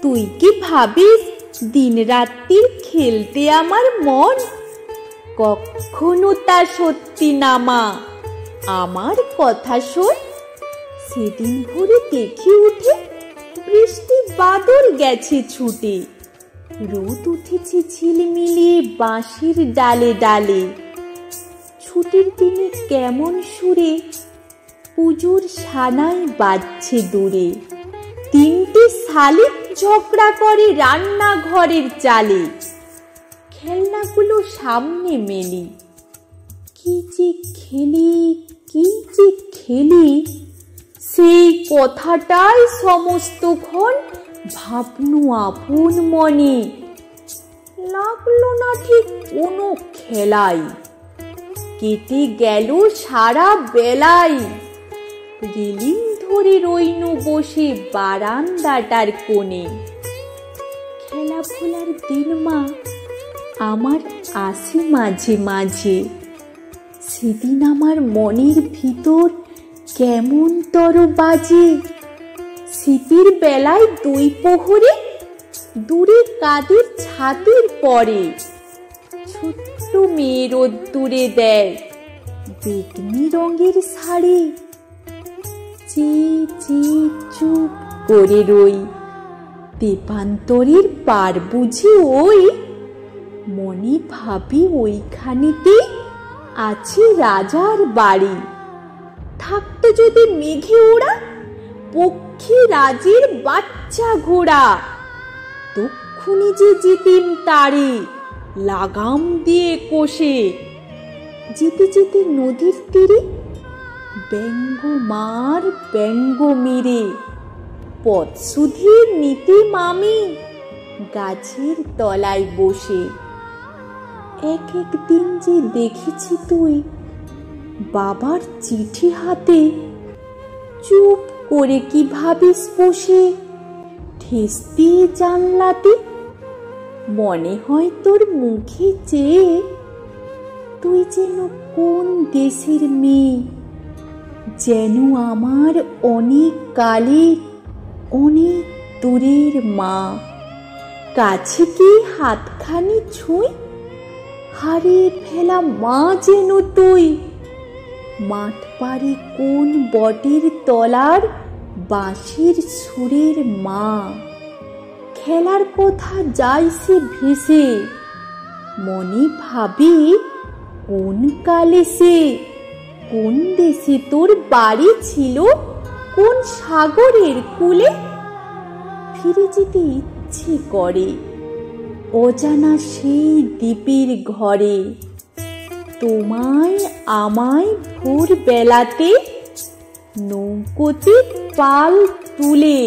তুই কি ভাবিস দিন রাত্রি খেলতে আমার মন? কখনো তা সত্যি না মা, আমার কথা শোন। সেদিন ভোরে দেখি উঠে বৃষ্টি বাদল গেছে ছুটে, রোদ উঠেছে ঝিলমিলিয়ে বাঁশির ডালে ডালে। ছুটির দিনে কেমন সুরে পুজোর সানাই বাজছে দূরে, তিনটে শালিক ঝগড়া করে রান্নাঘরের চালে। খেলনাগুলো সামনে মেলি, কি যে খেলি কি যে খেলি, সেই কথাটাই সমস্তক্ষণ ভাবনু আপন মনে। লাগলো না ঠিক কোনো খেলাই, কেটে গেল সারা বেলাই। রেলিং ধরে রইনু বসে বারান্দাটার কোণে। খেলা ভোলার দিন মা আমার আসে মাঝে মাঝে, সেদিন আমার মনের ভিতর কেমন তর বাজে। শীতের বেলায় দুই প্রহরে দূরে কাদের ছাদের পরে, ছোট্ট মেয়ে রোদ্দুরে দেয় বেগনি রঙের শাড়ি। চুপ করে রই, তেপান্তরের পার বুঝি ওই। মনে ভাবি ওইখানেতে আছে রাজার বাড়ি। থাকতো যদি মেঘে ওড়া পক্ষী রাজের বাচ্চা ঘোড়া, তক্ষুনি যে যেতিম তারে লাগাম দিয়ে কষে। যেতে যেতে নদীর তীরে ব্যঙ্গ মার ব্যঙ্গ মেরে, পথ শুধিয়ে নিতিম আমি গাছের তলায় বসে। এক দিন যে দেখেছি তুই বাবার চিঠি হাতে, চুপ করে কি ভাবিস বসে ঠেস দিয়ে জানলাতে। মনে হয় তোর মুখে চেয়ে তুই যেন কোন দেশের মেয়ে, যেন আমার অনেক কালের অনেক দূরের মা। কাছে কি হাতখানি ছুঁই, হারিয়ে ফেলা মা যেন তুই। মাঠ পাড়ে কোন বটের তলার বাঁশির সুরের মা। খেলার কথা যায় সে ভেসে, মনে ভাবি কোন কালে সে কোন দেশে তোর বাড়ি ছিল, কোন সাগরের কূলে। ফিরে যেতে ইচ্ছে করে অজানা সেই দ্বীপের ঘরে। তোমায় আমায় ভোর বেলাতে নৌকোতে পাল তুলে